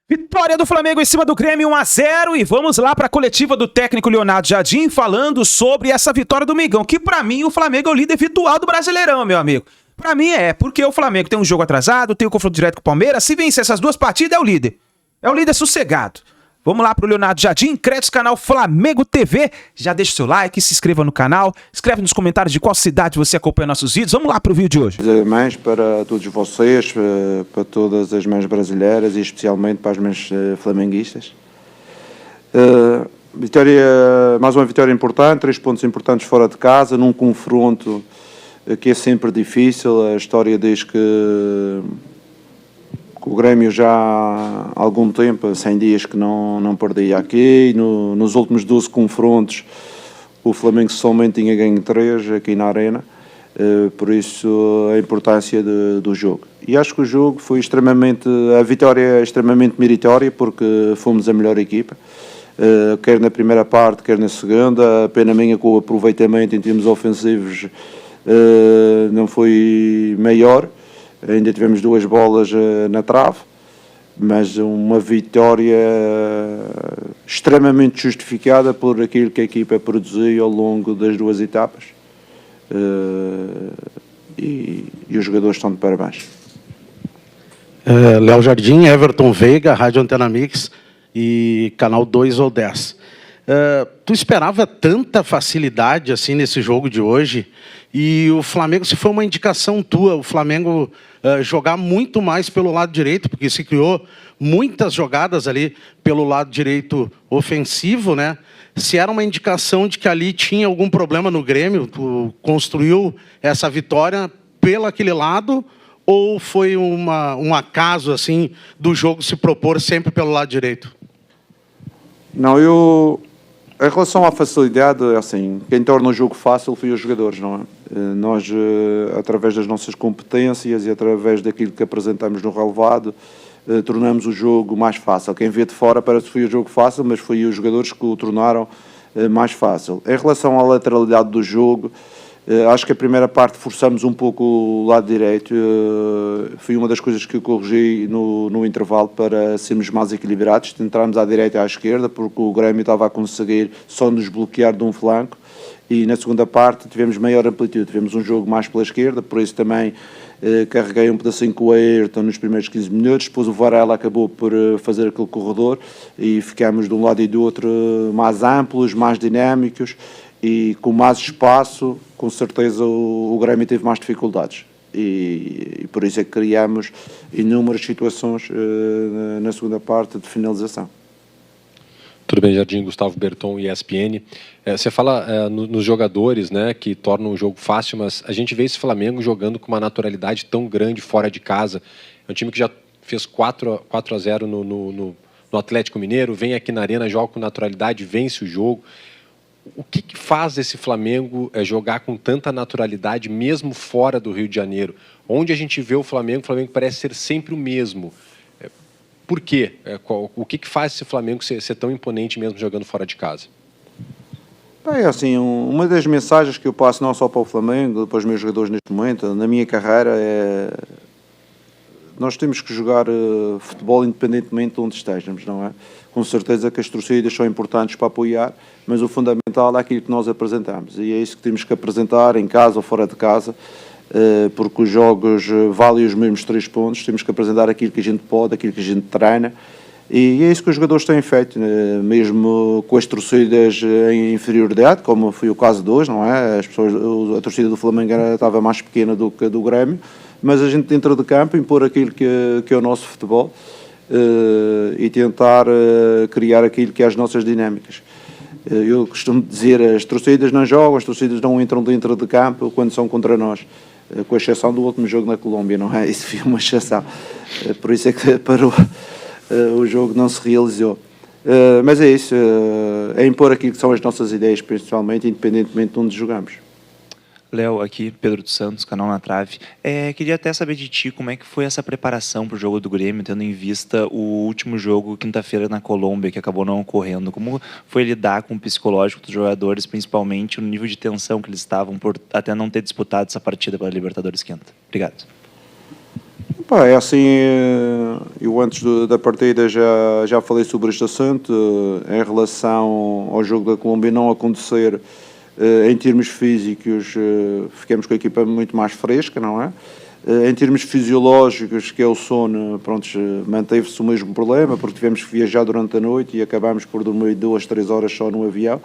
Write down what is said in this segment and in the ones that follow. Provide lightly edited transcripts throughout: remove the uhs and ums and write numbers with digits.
Vitória do Flamengo em cima do Grêmio, 1-0, e vamos lá para a coletiva do técnico Leonardo Jardim falando sobre essa vitória do Mengão, que para mim o Flamengo é o líder virtual do Brasileirão, meu amigo. Para mim porque o Flamengo tem um jogo atrasado, tem o confronto direto com o Palmeiras, se vencer essas duas partidas é o líder. É o líder sossegado. Vamos lá pro Leonardo Jardim, créditos canal Flamengo TV. Já deixa o seu like, se inscreva no canal, escreve nos comentários de qual cidade você acompanha nossos vídeos. Vamos lá pro vídeo de hoje. Mães para todos vocês, para todas as mães brasileiras e especialmente para as mães flamenguistas. Mais uma vitória importante, 3 pontos importantes fora de casa, num confronto que é sempre difícil. A história diz que o Grêmio já há algum tempo, 100 dias que não perdia aqui. Nos últimos 12 confrontos o Flamengo somente tinha ganho 3 aqui na Arena, por isso a importância do jogo. E acho que o jogo foi a vitória é extremamente meritória, porque fomos a melhor equipa, quer na primeira parte, quer na segunda. A pena minha com o aproveitamento em termos ofensivos não foi maior. Ainda tivemos 2 bolas na trave, mas uma vitória extremamente justificada por aquilo que a equipa produziu ao longo das 2 etapas. E os jogadores estão de parabéns. Léo Jardim, Everton Veiga, Rádio Antena Mix e Canal 2 ou 10. Tu esperava tanta facilidade assim nesse jogo de hoje? E o Flamengo, se foi uma indicação tua, o Flamengo jogar muito mais pelo lado direito, porque se criou muitas jogadas ali pelo lado direito ofensivo, né? Se era uma indicação de que ali tinha algum problema no Grêmio, tu construiu essa vitória pelo aquele lado, ou foi um acaso assim do jogo se propor sempre pelo lado direito? Não, em relação à facilidade, assim, quem torna o jogo fácil foi os jogadores, não é? Nós, através das nossas competências e através daquilo que apresentamos no relevado, tornamos o jogo mais fácil. Quem vê de fora parece que foi o jogo fácil, mas foi os jogadores que o tornaram mais fácil. Em relação à lateralidade do jogo, acho que a primeira parte forçamos um pouco o lado direito. Foi uma das coisas que eu corrigi no intervalo para sermos mais equilibrados. Tentámos à direita e à esquerda, porque o Grêmio estava a conseguir só nos bloquear de um flanco. E na segunda parte tivemos maior amplitude, tivemos um jogo mais pela esquerda, por isso também carreguei um pedacinho com o Ayrton nos primeiros 15 minutos. Depois o Varela acabou por fazer aquele corredor e ficámos de um lado e do outro mais amplos, mais dinâmicos. E com mais espaço, com certeza o Grêmio teve mais dificuldades. E por isso é que criámos inúmeras situações na segunda parte de finalização. Tudo bem, Jardim? Gustavo Berton, ESPN. Você fala nos jogadores, né, que tornam o jogo fácil, mas a gente vê esse Flamengo jogando com uma naturalidade tão grande fora de casa. É um time que já fez 4-0 no Atlético Mineiro, vem aqui na Arena, joga com naturalidade, vence o jogo. O que faz esse Flamengo jogar com tanta naturalidade, mesmo fora do Rio de Janeiro? Onde a gente vê o Flamengo parece ser sempre o mesmo. Por quê? O que faz esse Flamengo ser tão imponente mesmo jogando fora de casa? Bem, assim, uma das mensagens que eu passo não só para o Flamengo, para os meus jogadores neste momento, na minha carreira, é: nós temos que jogar futebol independentemente de onde estejamos, não é? Com certeza que as torcidas são importantes para apoiar, mas o fundamental é aquilo que nós apresentamos, e é isso que temos que apresentar em casa ou fora de casa, porque os jogos valem os mesmos 3 pontos. Temos que apresentar aquilo que a gente pode, aquilo que a gente treina, e é isso que os jogadores têm feito, mesmo com as torcidas em inferioridade, como foi o caso de hoje, não é? A torcida do Flamengo estava mais pequena do que a do Grêmio, mas a gente dentro de campo impor aquilo que é o nosso futebol e tentar criar aquilo que é as nossas dinâmicas. Eu costumo dizer, as torcidas não jogam, as torcidas não entram dentro de campo quando são contra nós, com exceção do último jogo na Colômbia, não é? Isso foi uma exceção, por isso é que parou, o jogo não se realizou. Mas é isso, é impor aquilo que são as nossas ideias, principalmente, independentemente de onde jogamos. Léo, aqui, Pedro dos Santos, canal Na Trave. Queria até saber de ti como é que foi essa preparação para o jogo do Grêmio, tendo em vista o último jogo, quinta-feira, na Colômbia, que acabou não ocorrendo. Como foi lidar com o psicológico dos jogadores, principalmente no nível de tensão que eles estavam por até não ter disputado essa partida pela Libertadores Quinta? Obrigado. Pá, é assim, eu antes da partida já falei sobre este assunto, em relação ao jogo da Colômbia não acontecer em termos físicos, ficamos com a equipa muito mais fresca, não é? Em termos fisiológicos, que é o sono, pronto, manteve-se o mesmo problema, porque tivemos que viajar durante a noite e acabámos por dormir 2, 3 horas só no avião.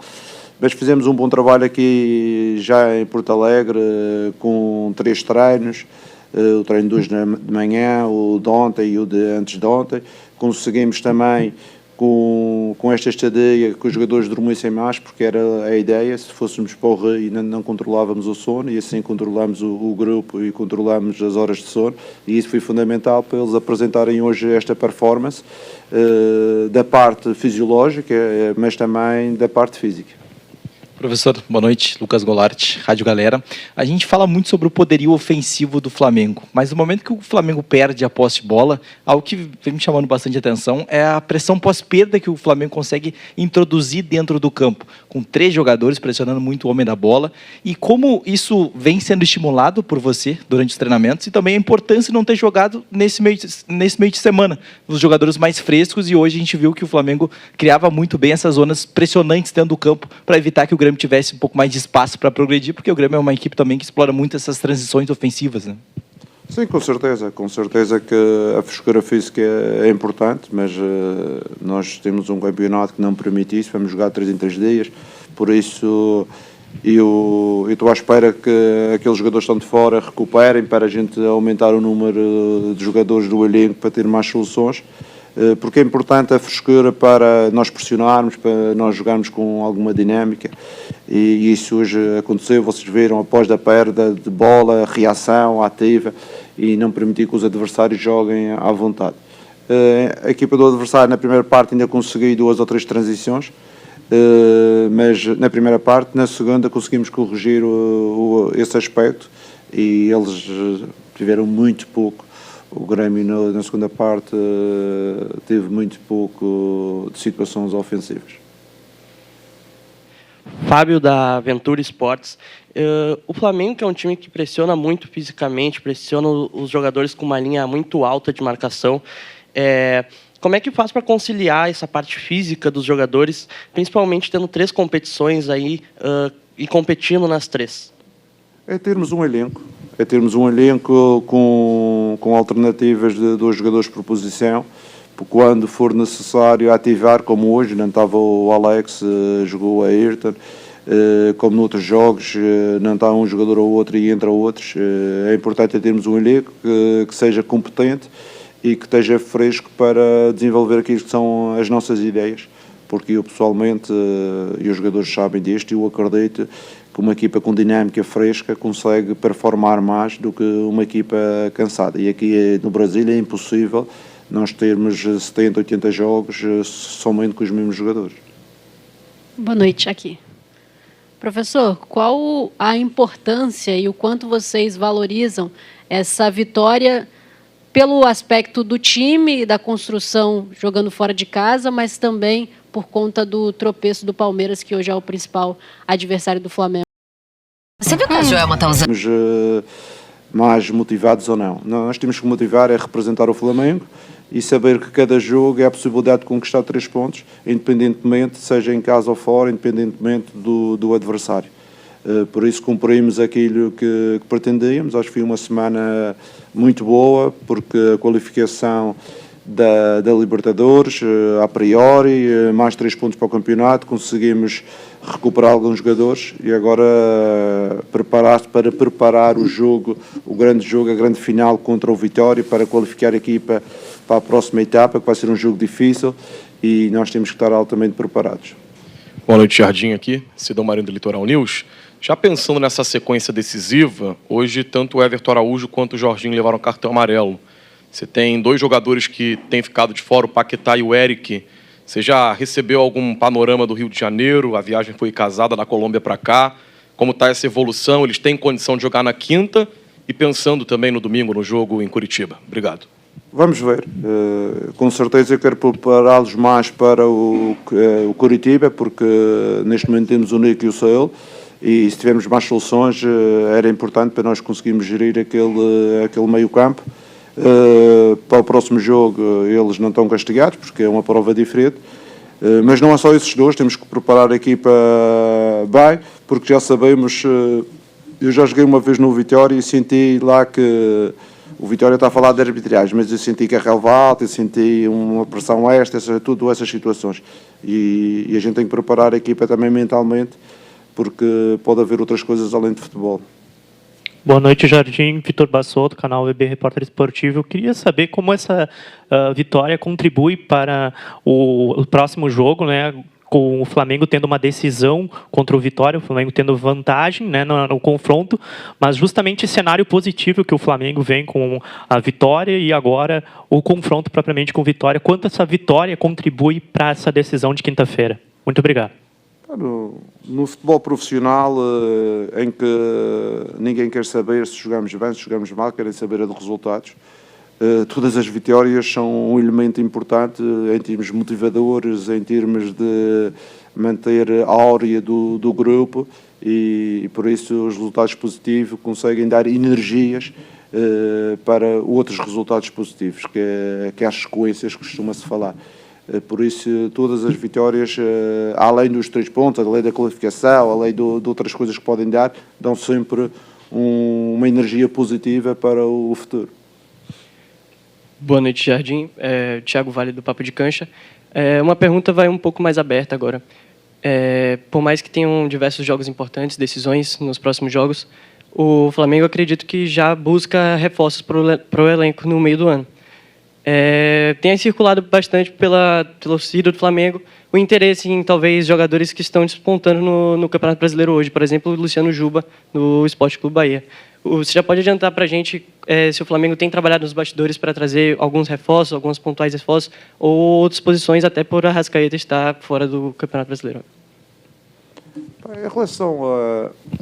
Mas fizemos um bom trabalho aqui já em Porto Alegre, com 3 treinos, o treino de hoje de manhã, o de ontem e o de antes de ontem. Conseguimos também, com esta estadia, que os jogadores dormissem mais, porque era a ideia. Se fôssemos para o Rio não controlávamos o sono, e assim controlámos o grupo e controlámos as horas de sono, e isso foi fundamental para eles apresentarem hoje esta performance, da parte fisiológica, mas também da parte física. Professor, boa noite. Lucas Golart, Rádio Galera. A gente fala muito sobre o poderio ofensivo do Flamengo, mas no momento que o Flamengo perde a posse de bola, algo que vem me chamando bastante atenção é a pressão pós-perda que o Flamengo consegue introduzir dentro do campo, com 3 jogadores pressionando muito o homem da bola, e como isso vem sendo estimulado por você durante os treinamentos, e também a importância de não ter jogado nesse meio de semana, os jogadores mais frescos, e hoje a gente viu que o Flamengo criava muito bem essas zonas pressionantes dentro do campo para evitar que o Grêmio tivesse um pouco mais de espaço para progredir, porque o Grêmio é uma equipe também que explora muito essas transições ofensivas, né? Sim, com certeza que a frescura física é importante, mas nós temos um campeonato que não permite isso, vamos jogar 3 em 3 dias, por isso eu estou à espera que aqueles jogadores que estão de fora recuperem, para a gente aumentar o número de jogadores do elenco para ter mais soluções, porque é importante a frescura para nós pressionarmos, para nós jogarmos com alguma dinâmica, e isso hoje aconteceu, vocês viram, após a perda de bola, reação ativa, e não permitir que os adversários joguem à vontade. A equipa do adversário na primeira parte ainda conseguiu 2 ou 3 transições, mas na primeira parte, na segunda conseguimos corrigir esse aspecto, e eles tiveram muito pouco. O Grêmio na segunda parte teve muito pouco de situações ofensivas. Fábio, da Aventura Esportes. O Flamengo, que é um time que pressiona muito fisicamente, pressiona os jogadores com uma linha muito alta de marcação. Como é que faz para conciliar essa parte física dos jogadores, principalmente tendo 3 competições aí e competindo nas 3? É termos um elenco. Com alternativas de 2 jogadores por posição, quando for necessário ativar, como hoje, não estava o Alex, jogou a Ayrton, como noutros jogos, não está um jogador ou outro e entra outros. É importante termos um elenco que seja competente e que esteja fresco para desenvolver aquilo que são as nossas ideias, porque eu pessoalmente, e os jogadores sabem disto, eu acredito que uma equipa com dinâmica fresca consegue performar mais do que uma equipa cansada. E aqui no Brasil é impossível nós termos 70, 80 jogos somente com os mesmos jogadores. Boa noite, aqui. Professor, qual a importância e o quanto vocês valorizam essa vitória pelo aspecto do time, da construção jogando fora de casa, mas também por conta do tropeço do Palmeiras, que hoje é o principal adversário do Flamengo? Você viu que a Joelma está usando? Mais motivados ou não? Nós temos que motivar é representar o Flamengo e saber que cada jogo é a possibilidade de conquistar 3 pontos, independentemente, seja em casa ou fora, independentemente do adversário. Por isso cumprimos aquilo que pretendíamos. Acho que foi uma semana muito boa, porque a qualificação da Libertadores, a priori, mais 3 pontos para o campeonato, conseguimos recuperar alguns jogadores e agora preparar-se para preparar o jogo, o grande jogo, a grande final contra o Vitória, para qualificar a equipa para a próxima etapa, que vai ser um jogo difícil, e nós temos que estar altamente preparados. Boa noite, Jardim, aqui, Cidão Marinho do Litoral News. Já pensando nessa sequência decisiva, hoje tanto o Everton Araújo quanto o Jorginho levaram cartão amarelo. Você tem 2 jogadores que têm ficado de fora, o Paquetá e o Eric. Você já recebeu algum panorama do Rio de Janeiro? A viagem foi casada da Colômbia para cá. Como está essa evolução? Eles têm condição de jogar na quinta e pensando também no domingo no jogo em Curitiba. Obrigado. Vamos ver. Com certeza eu quero prepará-los mais para o Curitiba, porque neste momento temos o Nico e o Sael, e se tivermos mais soluções era importante para nós conseguirmos gerir aquele meio campo. Para o próximo jogo eles não estão castigados, porque é uma prova diferente. Mas não é só esses dois, temos que preparar a equipa bem, porque já sabemos, eu já joguei uma vez no Vitória e senti lá que o Vitória está a falar de arbitragem, mas eu senti que a relva alta, eu senti uma pressão extra, tudo essas situações. E a gente tem que preparar a equipa também mentalmente, porque pode haver outras coisas além de futebol. Boa noite, Jardim. Vitor Bassotto, canal WB Repórter Esportivo. Eu queria saber como essa vitória contribui para o próximo jogo, né? Com o Flamengo tendo uma decisão contra o Vitória, o Flamengo tendo vantagem, né, no confronto, mas justamente esse cenário positivo que o Flamengo vem com a vitória e agora o confronto propriamente com o Vitória. Quanto essa vitória contribui para essa decisão de quinta-feira? Muito obrigado. No futebol profissional, em que ninguém quer saber se jogamos bem, se jogamos mal, querem saber de resultados, todas as vitórias são um elemento importante em termos motivadores, em termos de manter a áurea do grupo e por isso os resultados positivos conseguem dar energias para outros resultados positivos, que é as sequências que costuma-se falar. Por isso, todas as vitórias, além dos 3 pontos, além da qualificação, além de outras coisas que podem dar, dão sempre uma energia positiva para o futuro. Boa noite, Jardim. Thiago Vale, do Papo de Cancha. Uma pergunta vai um pouco mais aberta agora. Por mais que tenham diversos jogos importantes, decisões nos próximos jogos, o Flamengo, acredito que já busca reforços para o elenco no meio do ano. Tem circulado bastante pela torcida do Flamengo o interesse em talvez jogadores que estão despontando no Campeonato Brasileiro hoje, por exemplo, o Luciano Juba, no Sport Clube Bahia. Você já pode adiantar para a gente se o Flamengo tem trabalhado nos bastidores para trazer alguns reforços, alguns pontuais reforços, ou outras posições, até por Arrascaeta estar fora do Campeonato Brasileiro? Em relação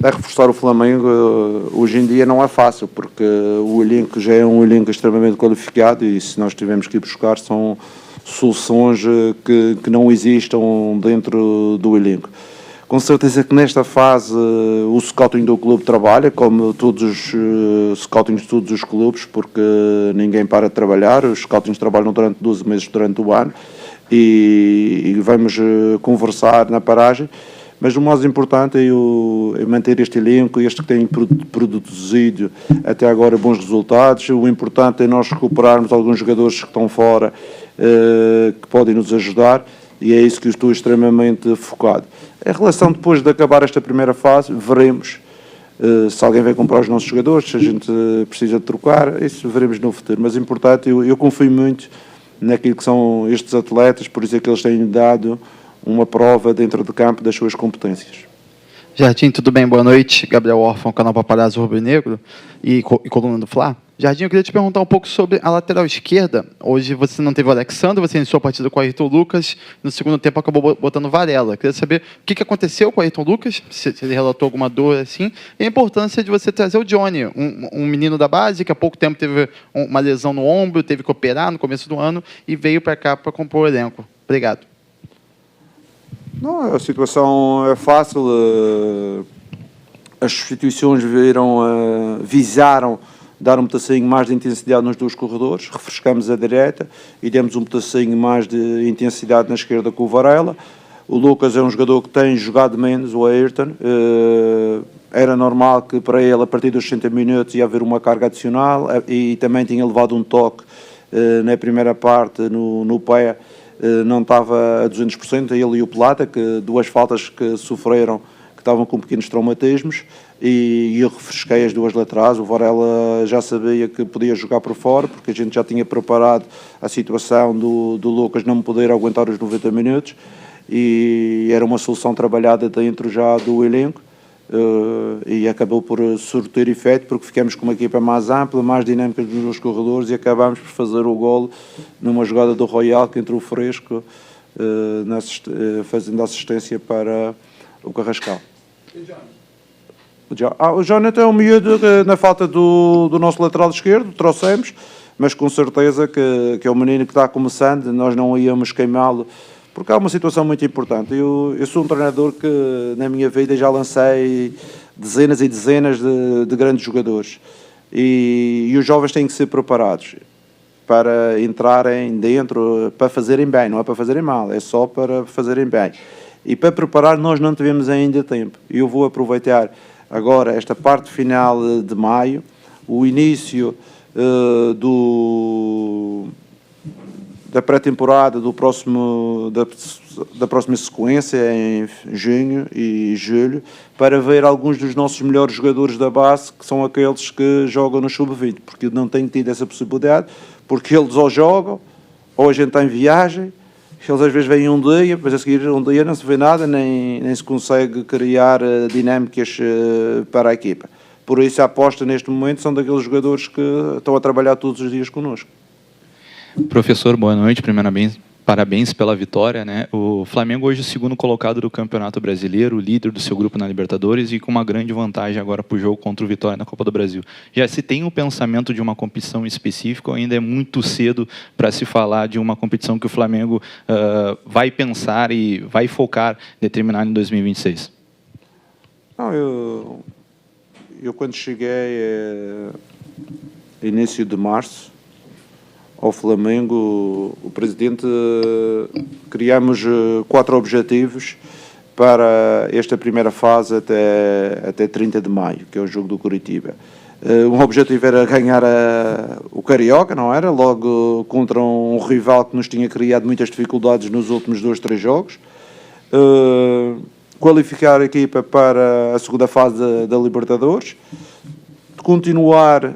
a reforçar o Flamengo, hoje em dia não é fácil, porque o elenco já é um elenco extremamente qualificado e se nós tivermos que ir buscar são soluções que não existam dentro do elenco. Com certeza que nesta fase o scouting do clube trabalha, como todos os scoutings de todos os clubes, porque ninguém para de trabalhar, os scoutings trabalham durante 12 meses durante o ano e vamos conversar na paragem. Mas o mais importante é manter este elenco, este que tem produzido até agora bons resultados. O importante é nós recuperarmos alguns jogadores que estão fora, que podem nos ajudar, e é isso que eu estou extremamente focado. Em relação depois de acabar esta primeira fase, veremos se alguém vai comprar os nossos jogadores, se a gente precisa de trocar, isso veremos no futuro. Mas o importante, eu confio muito naquilo que são estes atletas, por isso é que eles têm dado uma prova dentro do campo das suas competências. Jardim, tudo bem? Boa noite. Gabriel Órfão, canal Paparazzo Rubro-Negro e coluna do Fla. Jardim, eu queria te perguntar um pouco sobre a lateral esquerda. Hoje você não teve o Alexandre, você iniciou a partida com o Ayrton Lucas, no segundo tempo acabou botando Varela. Eu queria saber o que aconteceu com o Ayrton Lucas, se ele relatou alguma dor assim, e a importância de você trazer o Johnny, um menino da base que há pouco tempo teve uma lesão no ombro, teve que operar no começo do ano e veio para cá para compor o elenco. Obrigado. Não, a situação é fácil. As substituições visaram dar um pedacinho mais de intensidade nos dois corredores, refrescamos a direita e demos um pedacinho mais de intensidade na esquerda com o Varela. O Lucas é um jogador que tem jogado menos, o Ayrton. Era normal que para ele, a partir dos 60 minutos, ia haver uma carga adicional e também tinha levado um toque na primeira parte no pé. Não estava a 200%, ele e o Plata, que duas faltas que sofreram, que estavam com pequenos traumatismos, e eu refresquei as duas laterais. O Varela já sabia que podia jogar por fora, porque a gente já tinha preparado a situação do Lucas não poder aguentar os 90 minutos, e era uma solução trabalhada dentro já do elenco, e acabou por surtir efeito, porque ficamos com uma equipa mais ampla, mais dinâmica nos corredores e acabámos por fazer o golo numa jogada do Royal que entrou fresco, fazendo assistência para o Carrascal. O Jonathan é um miúdo na falta do nosso lateral esquerdo, trouxemos, mas com certeza que é um menino que está começando, nós não íamos queimá-lo, porque há uma situação muito importante. Eu sou um treinador que na minha vida já lancei dezenas e dezenas de grandes jogadores, e os jovens têm que ser preparados para entrarem dentro, para fazerem bem, não é para fazerem mal, é só para fazerem bem. E para preparar nós não tivemos ainda tempo. Eu vou aproveitar agora esta parte final de maio, o início da pré-temporada da próxima sequência em junho e julho, para ver alguns dos nossos melhores jogadores da base, que são aqueles que jogam no sub-20, porque não tenho tido essa possibilidade, porque eles ou jogam, ou a gente está em viagem, eles às vezes vêm um dia, depois a seguir um dia não se vê nada, nem se consegue criar dinâmicas para a equipa. Por isso a aposta neste momento são daqueles jogadores que estão a trabalhar todos os dias connosco. Professor, boa noite. Primeiramente, parabéns pela vitória, né? O Flamengo hoje é o segundo colocado do Campeonato Brasileiro, líder do seu grupo na Libertadores e com uma grande vantagem agora para o jogo contra o Vitória na Copa do Brasil. Já se tem um pensamento de uma competição específica ou ainda é muito cedo para se falar de uma competição que o Flamengo vai pensar e vai focar, determinar em 2026? Não, eu quando cheguei início de março ao Flamengo, o presidente, criamos 4 objetivos para esta primeira fase até 30 de maio, que é o jogo do Curitiba. Um objetivo era ganhar o Carioca, não era? Logo contra um rival que nos tinha criado muitas dificuldades nos últimos 2, 3 jogos. Qualificar a equipa para a segunda fase da Libertadores. Continuar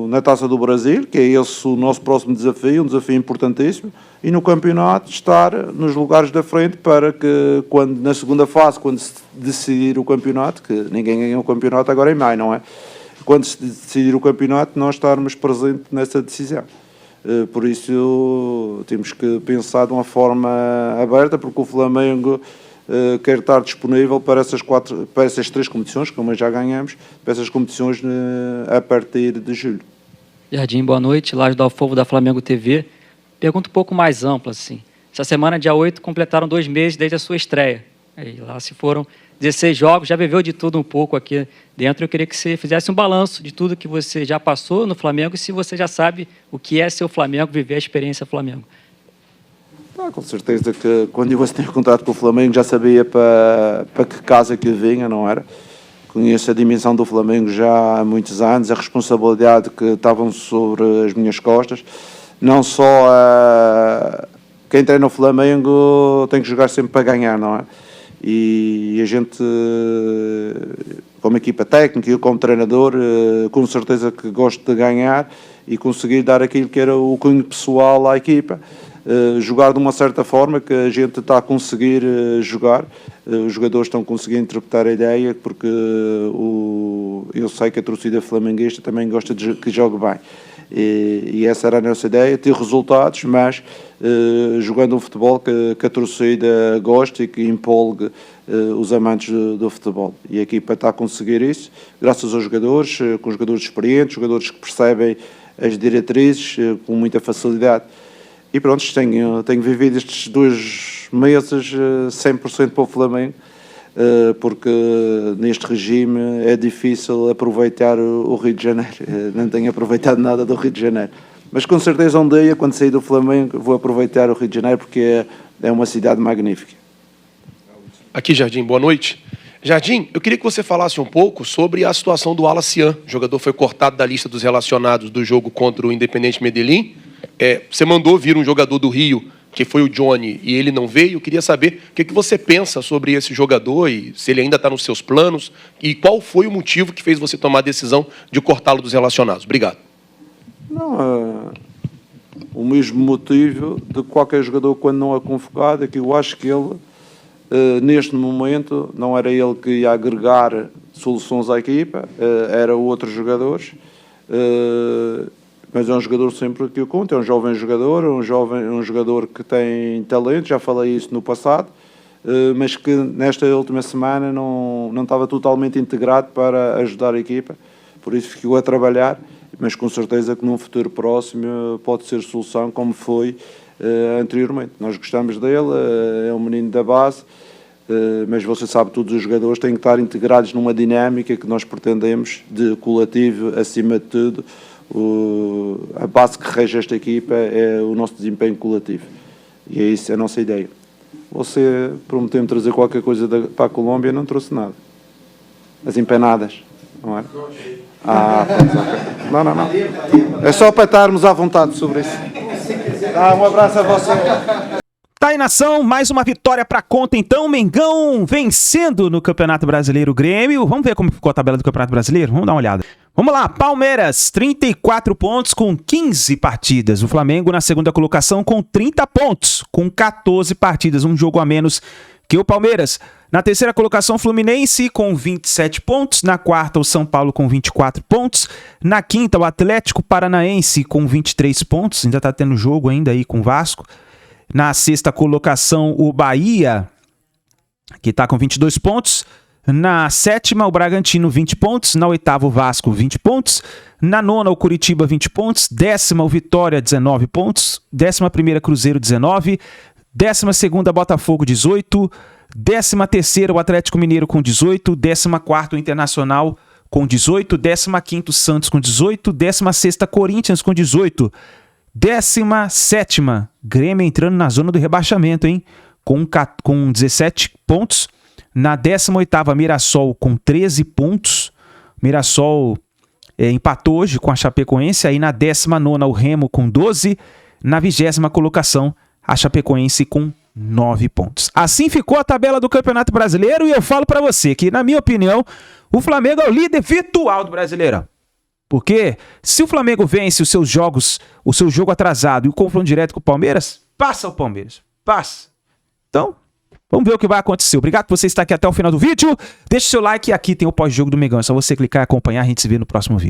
na Taça do Brasil, que é esse o nosso próximo desafio, um desafio importantíssimo, e no campeonato estar nos lugares da frente para que, na segunda fase, quando se decidir o campeonato, que ninguém ganha o campeonato agora em maio, não é? Quando se decidir o campeonato, nós estarmos presentes nessa decisão. Por isso, temos que pensar de uma forma aberta, porque o Flamengo quer estar disponível para essas 3 competições, como já ganhamos, para essas competições a partir de julho. Jardim, boa noite. Laje do Alfogo da Flamengo TV. Pergunta um pouco mais ampla, assim. Essa semana, dia 8, completaram 2 meses desde a sua estreia. Aí, lá se foram 16 jogos, já viveu de tudo um pouco aqui dentro. Eu queria que você fizesse um balanço de tudo que você já passou no Flamengo e se você já sabe o que é ser o Flamengo, viver a experiência Flamengo. Com certeza que quando eu assumi contrato com o Flamengo já sabia para que casa que eu vinha, não era? Conheço a dimensão do Flamengo já há muitos anos, a responsabilidade que estavam sobre as minhas costas. Não só quem treina o Flamengo tem que jogar sempre para ganhar, não é? E a gente, como equipa técnica e eu como treinador, com certeza que gosto de ganhar e conseguir dar aquilo que era o cunho pessoal à equipa. Jogar de uma certa forma que a gente está a conseguir jogar, os jogadores estão a conseguir interpretar a ideia, porque eu sei que a torcida flamenguista também gosta de que jogue bem. E essa era a nossa ideia, ter resultados, mas jogando um futebol que a torcida gosta e que empolgue os amantes do futebol. E a equipa está a conseguir isso, graças aos jogadores, com jogadores experientes, jogadores que percebem as diretrizes com muita facilidade. E pronto, tenho vivido estes 2 meses 100% para o Flamengo, porque neste regime é difícil aproveitar o Rio de Janeiro. Não tenho aproveitado nada do Rio de Janeiro. Mas com certeza um dia, quando sair do Flamengo, vou aproveitar o Rio de Janeiro, porque é uma cidade magnífica. Aqui, Jardim, boa noite. Jardim, eu queria que você falasse um pouco sobre a situação do Alacian. O jogador foi cortado da lista dos relacionados do jogo contra o Independente Medellín. Você mandou vir um jogador do Rio, que foi o Johnny, e ele não veio. Eu queria saber o que você pensa sobre esse jogador e se ele ainda está nos seus planos e qual foi o motivo que fez você tomar a decisão de cortá-lo dos relacionados. Obrigado. Não, o mesmo motivo de qualquer jogador quando não é convocado, é que eu acho que ele, neste momento, não era ele que ia agregar soluções à equipa, era outros jogadores. Mas é um jogador sempre que eu conto, é um jovem jogador, um jogador que tem talento, já falei isso no passado, mas que nesta última semana não estava totalmente integrado para ajudar a equipa, por isso ficou a trabalhar, mas com certeza que num futuro próximo pode ser solução, como foi anteriormente. Nós gostamos dele, é um menino da base, mas você sabe, todos os jogadores têm que estar integrados numa dinâmica que nós pretendemos de coletivo, acima de tudo. A base que rege esta equipa é o nosso desempenho coletivo. E é isso a nossa ideia. Você prometeu-me trazer qualquer coisa para a Colômbia, não trouxe nada. As empanadas, não é? Não. É só para estarmos à vontade sobre isso. Um abraço a você. Tá aí, nação, mais uma vitória pra conta, então. Mengão vencendo no Campeonato Brasileiro, Grêmio. Vamos ver como ficou a tabela do Campeonato Brasileiro? Vamos dar uma olhada. Vamos lá, Palmeiras, 34 pontos com 15 partidas. O Flamengo na segunda colocação com 30 pontos, com 14 partidas, um jogo a menos que o Palmeiras. Na terceira colocação, Fluminense com 27 pontos. Na quarta, o São Paulo com 24 pontos. Na quinta, o Atlético Paranaense com 23 pontos. Ainda tá tendo jogo ainda aí com o Vasco. Na sexta colocação, o Bahia, que está com 22 pontos. Na sétima, o Bragantino, 20 pontos. Na oitava, o Vasco, 20 pontos. Na nona, o Curitiba, 20 pontos. Décima, o Vitória, 19 pontos. 11ª, Cruzeiro, 19. 12ª, Botafogo, 18. 13ª, o Atlético Mineiro, com 18. 14º, o Internacional, com 18. 15º, Santos, com 18. 16ª, Corinthians, com 18. 17ª, Grêmio entrando na zona do rebaixamento, hein? Com 17 pontos. Na 18ª, Mirassol com 13 pontos. Mirassol empatou hoje com a Chapecoense. Aí na 19ª, o Remo com 12. Na 20ª colocação, a Chapecoense com 9 pontos. Assim ficou a tabela do Campeonato Brasileiro. E eu falo pra você que, na minha opinião, o Flamengo é o líder virtual do Brasileirão. Porque se o Flamengo vence os seus jogos, o seu jogo atrasado e o confronto direto com o Palmeiras, passa o Palmeiras. Passa. Então, vamos ver o que vai acontecer. Obrigado por você estar aqui até o final do vídeo. Deixa o seu like e aqui tem o pós-jogo do Mengão. É só você clicar e acompanhar. A gente se vê no próximo vídeo.